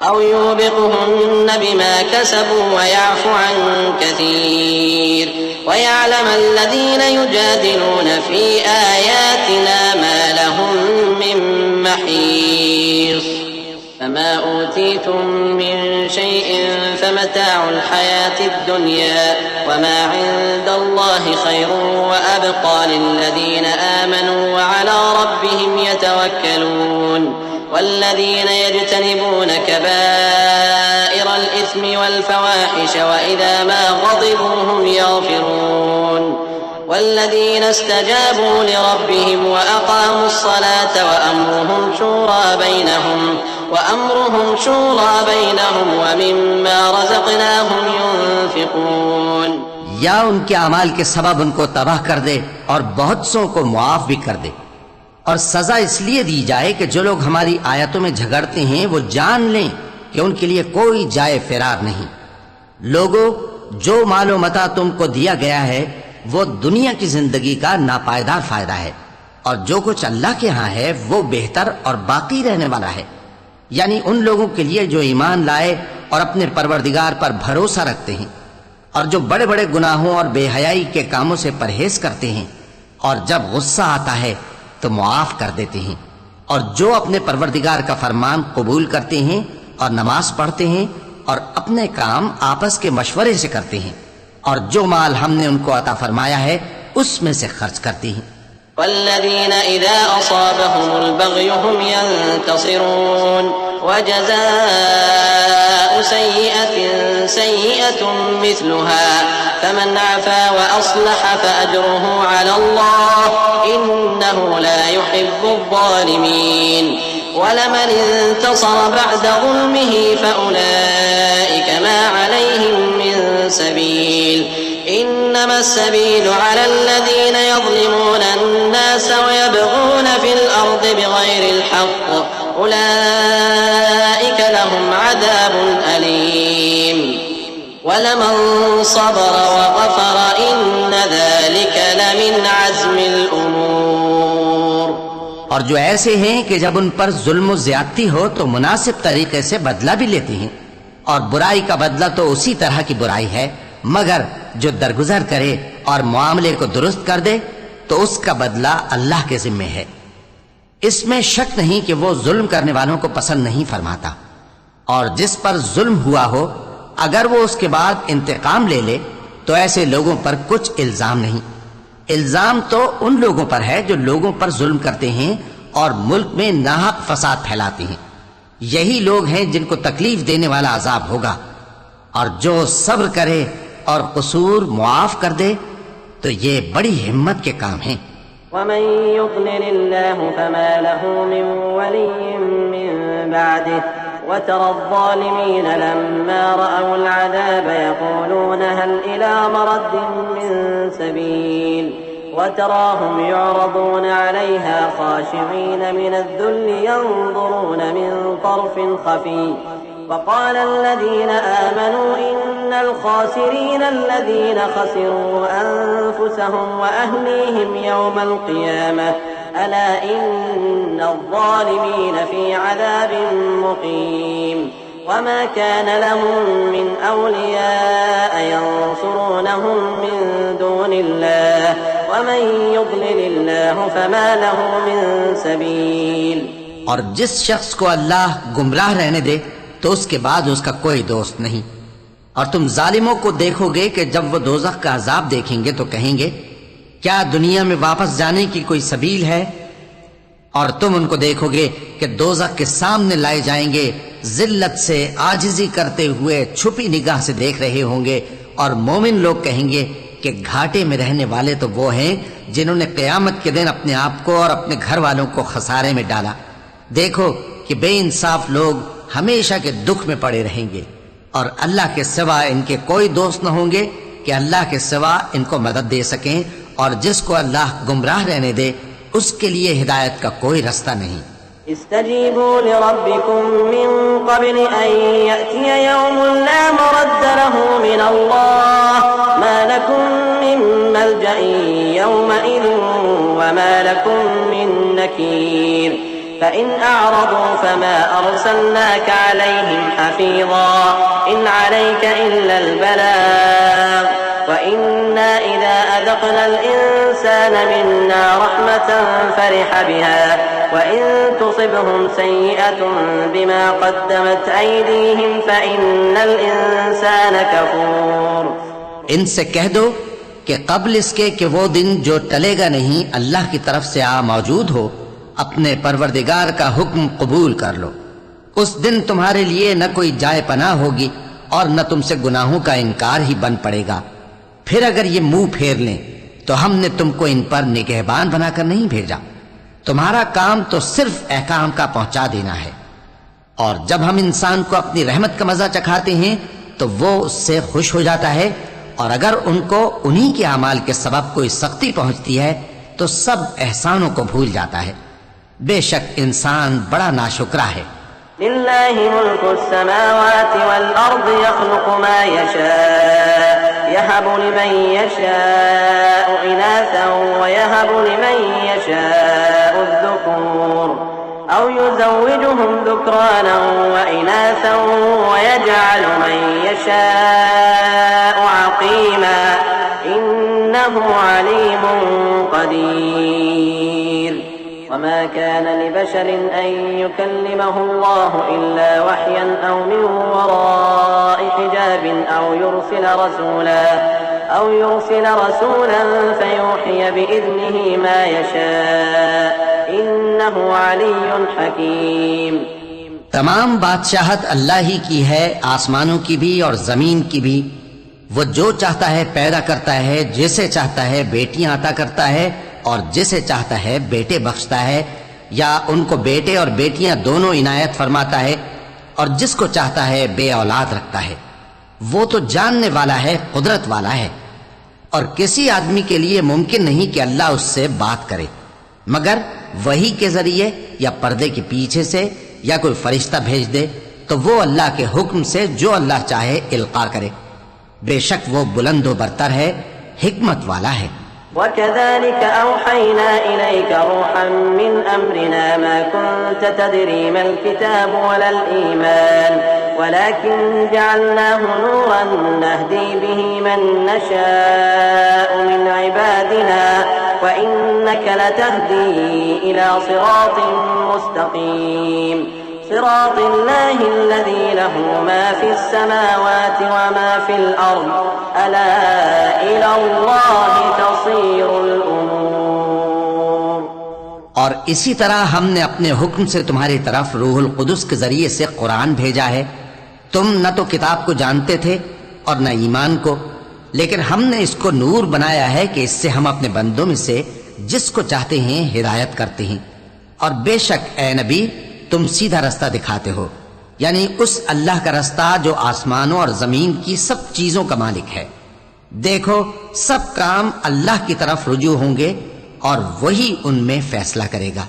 أو يوبقهن بما كسبوا ويعفو عن كثير ويعلم الذين يجادلون في آياتنا ما لهم من محيص فما أوتيتم من شيء فمتاع الحياة الدنيا وما عند الله خير وأبقى للذين آمنوا وعلى ربهم يتوكلون والذين يجتنبون كبائر الإثم والفواحش وإذا ما غضبوا هم يغفرون والذين استجابوا لربهم وأقاموا الصلاة وأمرهم شورى بينهم ومما رزقناهم ينفقون या उनके अमाल के सबब उनको तबाह कर दे और बहुत सौ को मुआफ भी कर दे। और सजा इसलिए दी जाए कि जो लोग हमारी आयतों में झगड़ते हैं वो जान लें कि उनके लिए कोई जाए फिरार नहीं। लोगों, जो मालो मता तुमको दिया गया है वो दुनिया की जिंदगी का नापायदार फायदा है और जो कुछ अल्लाह के यहाँ है वो बेहतर और बाकी रहने वाला है। यानी उन लोगों के लिए जो ईमान लाए और अपने परवरदिगार पर भरोसा रखते हैं और जो बड़े बड़े गुनाहों और बेहयाई के कामों से परहेज करते हैं और जब गुस्सा आता है तो मुआफ कर देते हैं और जो अपने परवरदिगार का फरमान कबूल करते हैं और नमाज पढ़ते हैं और अपने काम आपस के मशवरे से करते हैं और जो माल हमने उनको अता फरमाया है उसमें से खर्च करते हैं। والذين إذا أصابهم البغي هم ينتصرون وجزاء سيئة مثلها فمن عفا وأصلح فأجره على الله إنه لا يحب الظالمين ولمن انتصر بعد ظلمه فأولئك ما عليهم من سبيل إنما السبيل على الذين يظلمون الناس ويبغون في الأرض بغير الحق أولئك لهم عذاب أليم ولمن صبر وغفر إن ذلك لمن عزم الأمور। और जो ऐसे हैं कि जब उन पर जुल्म और ज्यादती हो तो मुनासिब तरीके से बदला भी लेते हैं और बुराई का बदला तो उसी तरह की बुराई है, मगर जो दरगुजर करे और मामले को दुरुस्त कर दे तो उसका बदला अल्लाह के जिम्मे है। इसमें शक नहीं कि वो जुल्म करने वालों को पसंद नहीं फरमाता और जिस पर जुल्म हुआ हो अगर वो उसके बाद इंतकाम ले ले तो ऐसे लोगों पर कुछ इल्जाम नहीं। इल्जाम तो उन लोगों पर है जो लोगों पर जुल्म करते हैं और मुल्क में नाहक फसाद फैलाते हैं। यही लोग हैं जिनको तकलीफ देने वाला अजाब होगा। और जो सब्र करे और कसूर मुआफ कर दे तो ये बड़ी हिम्मत के काम हैं। वमन युद्लिलिल्लाहु फमा लहू मिन वलिय्यिन मिन बअदिह वतरा अज़्ज़ालिमीन लम्मा रअवुल अज़ाब यक़ूलून हल इला मरद्दिन मिन सबील वतराहुम युअरदून अलैहा ख़ाशिईन मिनज़-ज़ुल्लि यंज़ुरून मिन तरफ़िन ख़फ़ी وقال الذين آمنوا إن الخاسرين الذين خسروا أنفسهم وأهليهم يوم القيامة ألا إن الظالمين في عذاب مقيم وما كان لهم من أولياء ينصرونهم من دون الله ومن يضلل الله فما له من سبيل। और जिस शख्स को अल्लाह गुमराह रहने दे तो उसके बाद उसका कोई दोस्त नहीं। और तुम जालिमों को देखोगे कि जब वो दोज़ख का अजाब देखेंगे तो कहेंगे क्या दुनिया में वापस जाने की कोई सबील है। और तुम उनको देखोगे कि दोज़ख के सामने लाए जाएंगे, जिल्लत से आजिजी करते हुए छुपी निगाह से देख रहे होंगे। और मोमिन लोग कहेंगे कि घाटे में रहने वाले तो वो हैं जिन्होंने क़यामत के दिन अपने आप को और अपने घर वालों को खसारे में डाला। देखो कि बेइंसाफ लोग हमेशा के दुख में पड़े रहेंगे और अल्लाह के सिवा इनके कोई दोस्त न होंगे कि अल्लाह के सिवा इनको मदद दे सकें। और जिसको अल्लाह गुमराह रहने दे उसके लिए हिदायत का कोई रास्ता नहीं। इस्तजीबू लिरब्बिकुम मिन क़ब्ल अन यअतिय यौमुन ला मरद्द लहू मिनल्लाह मा लकुम मिन मल्जइन यौमइज़िन व मा लकुम मिन नकीर فإن أعرضوا فما أرسلناك عليهم حفيظا إن عليك إلا البلاغ وإنا إذا أذقنا الإنسان منا رحمة فرح بها وإن تصبهم سيئة بما قدمت أيديهم فإن الإنسان كفور. इनसे कह दो कि कबल इसके कि वो दिन जो टलेगा नहीं अल्लाह की तरफ से आ मौजूद हो, अपने परवरदिगार का हुक्म कबूल कर लो. उस दिन तुम्हारे लिए न कोई जाए पनाह होगी और न तुमसे गुनाहों का इनकार ही बन पड़ेगा. फिर अगर ये मुंह फेर लें तो हमने तुमको इन पर निगहबान बनाकर नहीं भेजा. तुम्हारा काम तो सिर्फ अहकाम का पहुंचा देना है. और जब हम इंसान को अपनी रहमत का मजा चखाते हैं तो वो उससे खुश हो जाता है, और अगर उनको उन्हीं के अमाल के सबब कोई सख्ती पहुंचती है तो सब एहसानों को भूल जाता है. बेशक इंसान बड़ा नाशुक्रा है. लिल्लाहि मुल्कुस समावाति वल अर्द यख्लुकु मा यशा यहबु लिमन यशाउ इनासन व यहबु लिमन यशाउ الذكور أو يزوجهم ذكرانا وإناثا ويجعل من يشاء عقيما إنه عليم قدير. وما كان لبشر أن يكلمه الله إلا وحيا أو من وراء حجاب أو يرسل رسولا فيوحي بإذنه ما يشاء إنه علي حكيم. तमाम बादशाहत अल्लाह ही की है, आसमानों की भी और जमीन की भी. वो जो चाहता है पैदा करता है, जिसे चाहता है बेटियां अता करता है और जिसे चाहता है बेटे बख्शता है, या उनको बेटे और बेटियां दोनों इनायत फरमाता है, और जिसको चाहता है बे औलाद रखता है. वो तो जानने वाला है, कुदरत वाला है. और किसी आदमी के लिए मुमकिन नहीं कि अल्लाह उससे बात करे मगर वही के जरिए या पर्दे के पीछे से या कोई फरिश्ता भेज दे, तो वो अल्लाह के हुक्म से जो अल्लाह चाहे इल्का करे. बेशक वो बुलंद बरतर है, हिकमत वाला है. وكذلك أوحينا إليك روحا من أمرنا ما كنت تدري ما الكتاب ولا الإيمان ولكن جعلناه نورا نهدي به من نشاء من عبادنا وإنك لتهدي إلى صراط مستقيم صراط الله الذي له ما في السماوات وما في الأرض ألا إلى الله تصير الأمور. और इसी तरह हमने अपने हुक्म से तुम्हारी तरफ रूहुल कुदुस के जरिए से कुरान भेजा है. तुम न तो किताब को जानते थे और न ईमान को, लेकिन हमने इसको नूर बनाया है कि इससे हम अपने बंदों में से जिसको चाहते हैं हिदायत करते हैं. और बेशक ए नबी तुम सीधा रास्ता दिखाते हो, यानी उस अल्लाह का रास्ता जो आसमानों और जमीन की सब चीजों का मालिक है. देखो सब काम अल्लाह की तरफ रुजू होंगे और वही उनमें फैसला करेगा.